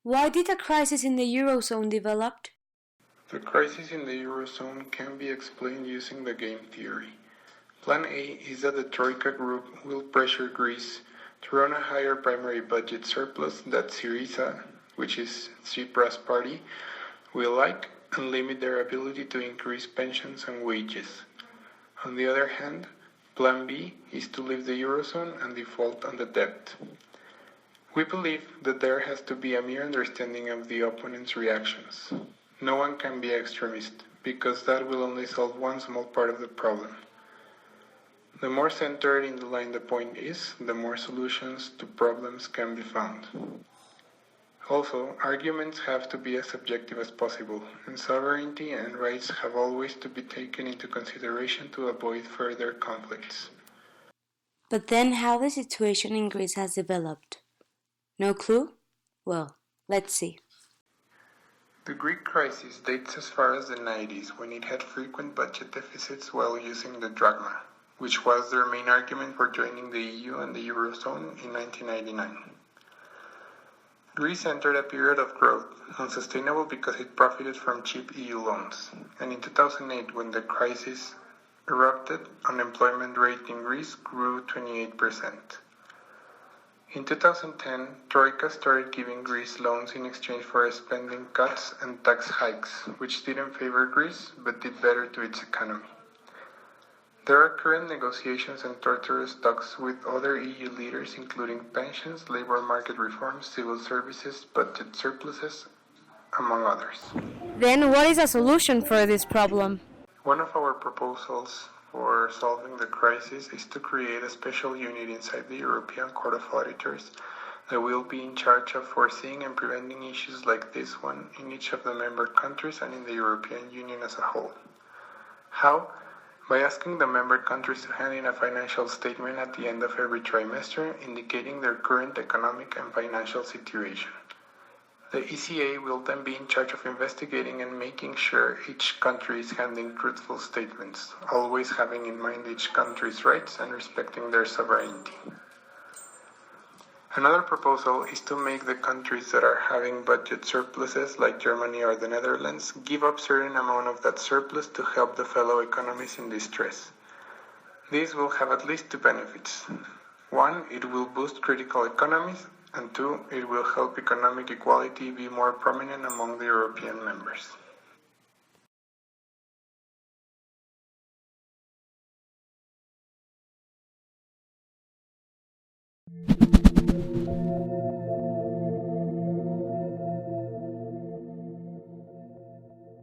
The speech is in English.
Why did a crisis in the Eurozone develop? The crisis in the Eurozone can be explained using the game theory. Plan A is that the Troika group will pressure Greece to run a higher primary budget surplus that Syriza, which is Tsipras' party, will like and limit their ability to increase pensions and wages. On the other hand, Plan B is to leave the Eurozone and default on the debt. We believe that there has to be a mere understanding of the opponent's reactions. No one can be extremist, because that will only solve one small part of the problem. The more centered in the line the point is, the more solutions to problems can be found. Also, arguments have to be as objective as possible, and sovereignty and rights have always to be taken into consideration to avoid further conflicts. But then how the situation in Greece has developed? No clue? Well, let's see. The Greek crisis dates as far as the 90s, when it had frequent budget deficits while using the drachma, which was their main argument for joining the EU and the Eurozone in 1999. Greece entered a period of growth, unsustainable because it profited from cheap EU loans, and in 2008, when the crisis erupted, unemployment rate in Greece grew 28%. In 2010, Troika started giving Greece loans in exchange for spending cuts and tax hikes, which didn't favor Greece but did better to its economy. There are current negotiations and torturous talks with other EU leaders, including pensions, labor market reforms, civil services, budget surpluses, among others. Then what is a solution for this problem? One of our proposals for solving the crisis is to create a special unit inside the European Court of Auditors that will be in charge of foreseeing and preventing issues like this one in each of the member countries and in the European Union as a whole. How? By asking the member countries to hand in a financial statement at the end of every trimester indicating their current economic and financial situation. The ECA will then be in charge of investigating and making sure each country is handing truthful statements, always having in mind each country's rights and respecting their sovereignty. Another proposal is to make the countries that are having budget surpluses, like Germany or the Netherlands, give up certain amount of that surplus to help the fellow economies in distress. This will have at least two benefits. One, it will boost critical economies, and two, it will help economic equality be more prominent among the European members.